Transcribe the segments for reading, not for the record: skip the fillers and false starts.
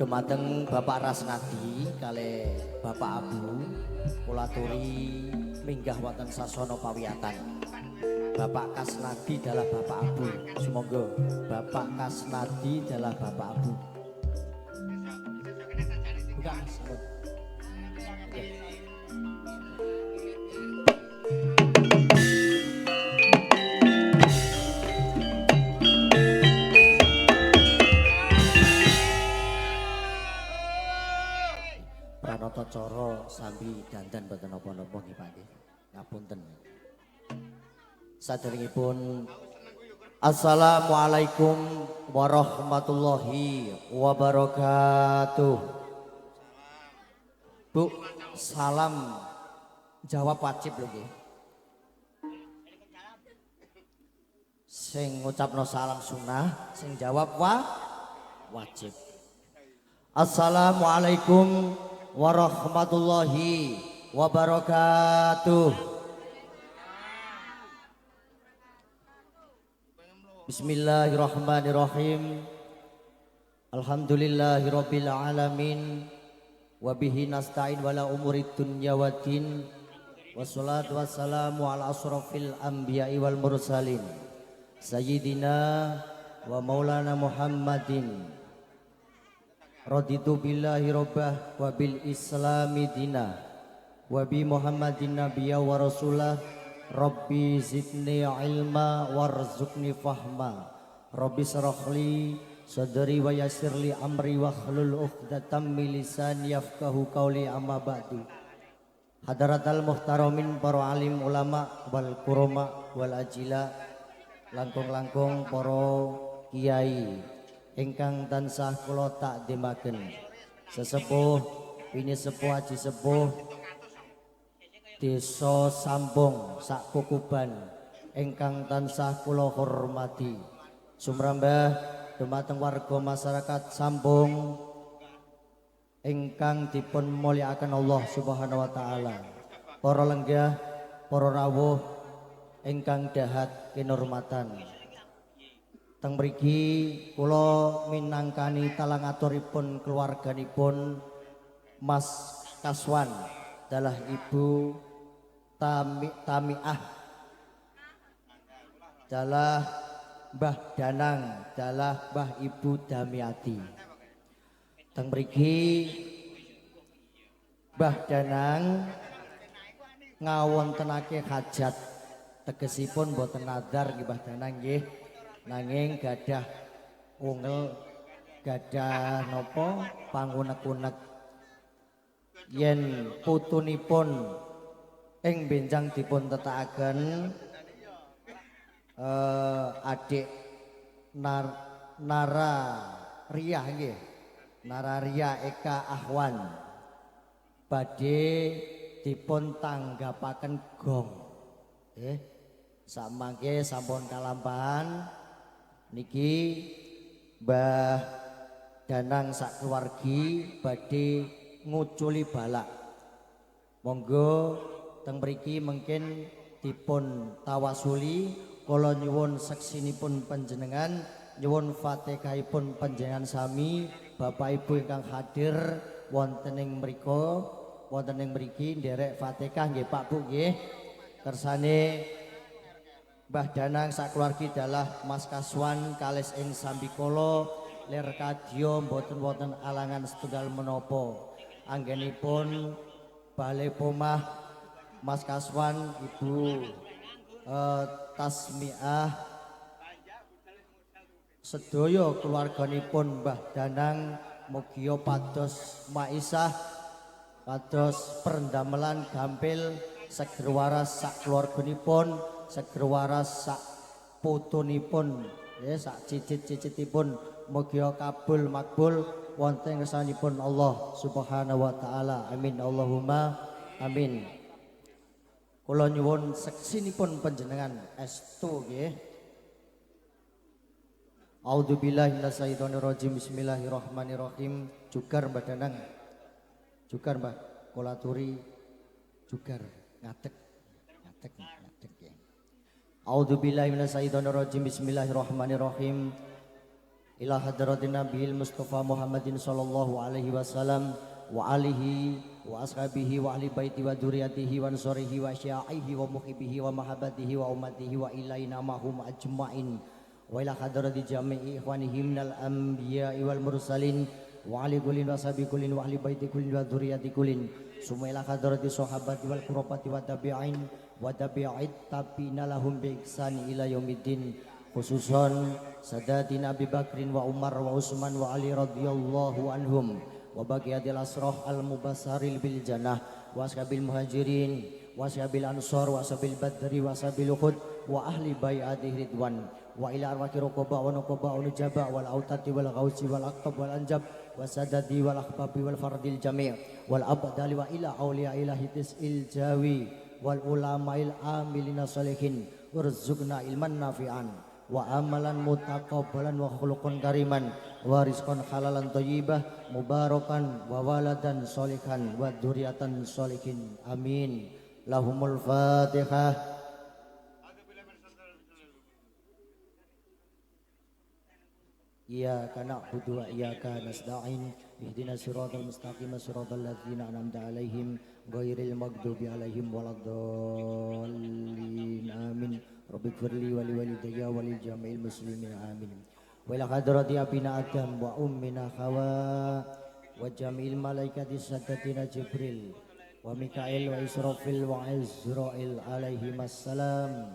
Dumateng Bapak Rasnadi kali Bapak Abu kula aturi minggah wonten sasana pawiyatan. Bapak Kasnadi adalah Bapak Abu. Semoga Bapak Kasnadi adalah Bapak Abu. Buka Mas. Oke. Pranoto Coro sambil dandan boten napa-napa nggih Pak nggih. Ngapunten. Saderengipun Assalamualaikum warahmatullahi wabarakatuh. Bu, salam jawab wajib lho nggih. Sing ngucapno salam sunnah, sing jawab wajib. Assalamualaikum warahmatullahi wabarakatuh. Bismillahirrahmanirrahim. Alhamdulillahirabbil alamin. Wa bihi nasta'in wala umurid dunya waddin. Wassalatu wassalamu ala asrofil anbiya'i wal mursalin. Sayyidina wa maulana Muhammadin. Raditu billahi rabbah wa bil islami dina. Wa bi Muhammadin nabiyya wa rasulah. Rabbi zidni ilma warzuqni fahma. Rabbi syrahli sadri wa yassirli amri wa hlul uqdatam min lisani yafqahu qawli amma ba'du. Hadaratal muhtaramin para alim ulama wal kurama wal ajila, langkung-langkung para kiai ingkang tansah kula takdimaken. Sesepuh ini sepuh haji sepuh Desa Sambong Sakukuban ingkang tansah kula hormati. Sumrambah dumateng warga masyarakat Sambong ingkang dipun mulyakaken Allah Subhanahu wa taala. Para lenggah, para rawuh ingkang dahat kinurmatan. Teng mriki kula minangkani talangaturipun keluarganipun Mas Kaswan adalah Ibu Tamiah, adalah Mbah Danang, adalah Mbah Ibu Damiati. Teng mriki Mbah Danang ngawontenake hajat, tegesipun boten nadar nggih Mbah Danang nggih, nanging gadah ungel, gadah napa pangunek-unek yen putunipun ing benjang dipun tetakaken adik Nara Ria nggih, Nara Ria Eka Ahwan badhe dipun tanggapaken gong nggih. Samangke sampun kalampahan niki Mbah Danang sak keluargi badhe nguculi balak. Monggo teng mriki mungkin dipun tawasuli, kula nyuwun seksinipun panjenengan, nyuwun Fatihahipun panjenengan sami Bapak Ibu ingkang hadir wonten ing mriku, wonten ing mriki nderek Fatihah nggih Pak Bu nggih. Kersane Mbah Danang sakeluargi dalah Mas Kaswan kalis ing sambikala lir kadya mboten wonten alangan setunggal menapa. Anggenipun Bale Pomah Mas Kaswan, Ibu Tasmiah, sedaya keluarganipun Mbah Danang mugia pados maisah, pados perendamelan gampil, seger waras sak keluarganipun, seger waras sak putunipun, ya sak cicit-cicitipun mugia kabul makbul wonten ngersanipun Allah Subhanahu wa taala. Amin Allahumma amin. Kula nyuwun seksinipun panjenengan estu nggih. A'udzubillahi minasyaitonirrajim. Bismillahirrahmanirrahim. Jugar Mbah Danang. Jugar Mbah kula aturi jugar ngadeg nggih. A'udzubillahi minasyaitonirrajim. Bismillahirrahmanirrahim. ila hadratin nabiyil mustafa Muhammadin sallallahu alaihi wasallam wa alihi wa ashabihi wa ahli baiti wa dzurriyyatihi wa ansarihi wa sya'ihi wa muhibbihi wa mahabbatihi wa ummatihi wa ilaina mahum ajmain wa ila hadrati jami'i ikhwanihim minal anbiya'i wal mursalin wa ali kullin wa sahbi kullin wa ahli baiti kullin wa dzurriyyati kullin summa ila hadrati sahabati wal qurabati wa tabi'in wa tabi'it tabi'ina lahum bi ihsan ila yaumiddin khususan sadatina Abi Bakrin wa Umar wa Utsman wa Ali radhiyallahu anhum wa baqiyatil asrah al mubasharil bil jannah wa ashabil muhajirin wa ashabil ansar wa ashabil badri wa ashabil uhud wa ahli bai'ati ridwan wa ila arwaqi ruqaba wa nuqaba wa nujaba wal autati wal ghausi wal aqtab wal anjab wa sadadi wal akhbabi wal fardil jami' wal abdali wa ila auliya ilahi tisil jawi wal ulama'il amilina salihin warzuqna ilman nafi'an wa amalan mutaqabbalan wa khuluqan kariman wa rizqan halalan thayyibah mubarakan wa waladan sholihan wa dzurriatan sholihin amin lahumul fatihah. Iyyaka na'budu wa iyyaka nasta'in ihdinas siratal mustaqim siratal ladzina an'amta 'alaihim ghairil maghdubi 'alaihim waladdallin amin. Rabbighfirli wa liwalidayya wa lil jami'il muslimin amin. Wa ila hadrati abina Adam wa ummina Hawa wa jami'il malaikati saddatina Jibril wa Mikail wa Israfil wa Izrail alaihi wassalam.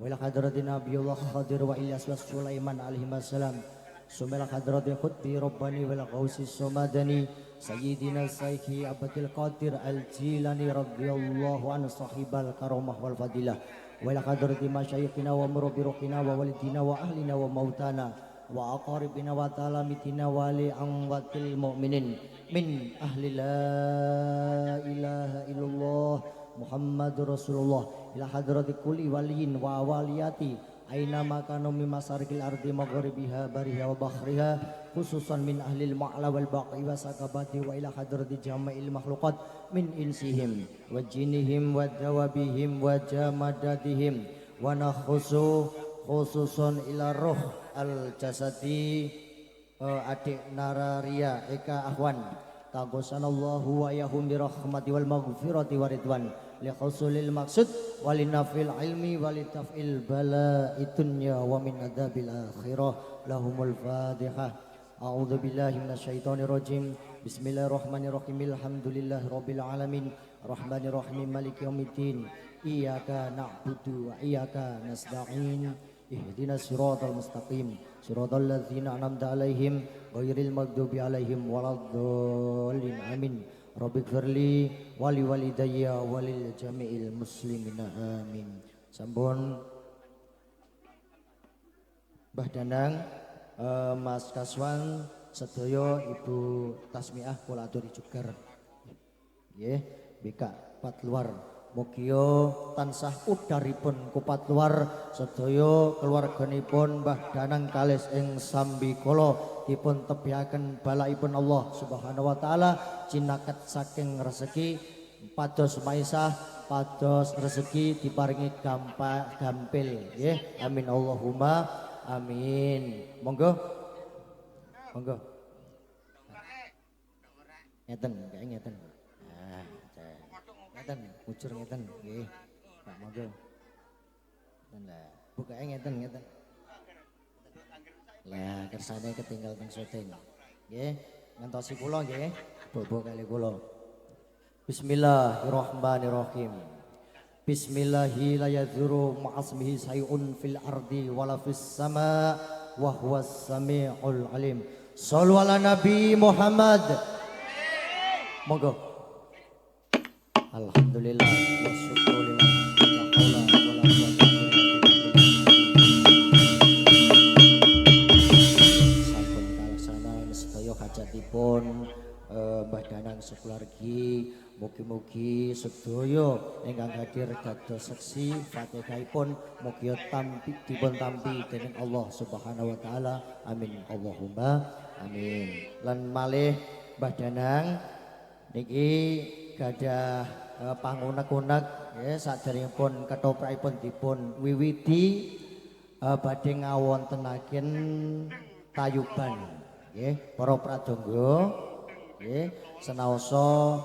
Wa ila hadrati Nabiyullah Khadir wa Ilyas wa Sulaiman alaihi wassalam. Sumela hadrati khutbi rabbani wal ghausi somadani sayyidina sayyidi Abdul Qadir al-Jilani radhiyallahu anhu sahibal karamah wal fadilah. Wa ila hadrati masyayikhina wa murabbi ruhina wa walidina wa ahlina wa mautana wa aqaribina wa talamitina wa li amwatil mu'minin min ahli la ilaha illallah Muhammadur Rasulullah ila hadrati kulli waliyin wa waliyati aina makanu min masarikil ardi maghribiha bariha wa bahriha khususan min ahlil ma'la wal baqi wa sakabati wa ila hadrati jama'il makhluqat min insihim wa jinihim wa dawabihim wa jamadatihim wa nakhusu khususun ila ruh al jasadi adik nararia eka ahwan tagosanallahu wa yahum birahmati wal maghfirati wa ridwan li husulil maksud walinafil ilmi walitafil bala'i dunya wa min adabil akhirah lahumul fatihah. A'udzu billahi minasyaitonir rajim. Bismillahirrahmanirrahim. Alhamdulillahi rabbil alamin. Arrahmanir rahim maliki yaumiddin. Iyyaka na'budu wa iyyaka nasta'in. Ihdinas siratal mustaqim. Siratal ladzina an'amta 'alaihim ghairil maghdubi 'alaihim waladdallin. Amin. Rabbighfirli wa liwalidayya wa lil jami'il muslimina amin. Sampun Mbah Danang, Mas Kaswan, sedaya Ibu Tasmiah kula aturi jugar. Nggih, bika pat luar. Mugia tansah udaripun kupat luar sedaya keluarganipun Mbah Danang kalis ing sambikala dipun tebihaken balaipun Allah Subhanahu wa taala cinaket saking rezeki pados maisah pados rezeki diparingi gampil nggih amin Allahumma amin. Monggo ngeten kae ngeten ngeten ucur ngeten nggih Pak monggo lah bukae ngeten lah kersane ketinggal teng syuting nggih ngantosi kula nggih bobo kali kula. Bismillahirrahmanirrahim. Bismillahi la yadhuru ma'asmihi sayun fil ardi wala fis sama wa huwas samiul alim. Shallu ala nabi Muhammad. Monggo. Alhamdulillah wa syukurillah. Hajatipun Mbah Danang sekeluargi mugi-mugi sedaya ingkang hadir dados seksi Fatihahipun mugi dipun tampi dening Allah Subhanahu wa taala amin Allahumma amin. Lan malih Mbah Danang niki gadah pangunek-unek nggih saderengipun ketoprakipun dipun wiwiti badhe ngawontenaken Tayuban. Nggih, para pradonga nggih senaosa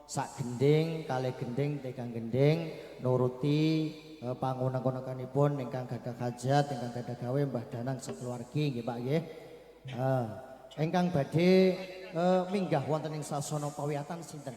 sak gending kalih gending tegang gending nuruti pangunang-unangkanipun ingkang gadah hajat ingkang gadah gawe Mbah Danang sakeluargi nggih Pak nggih. Ingkang badhe minggah wonten ing sasana pawiyatan sinten?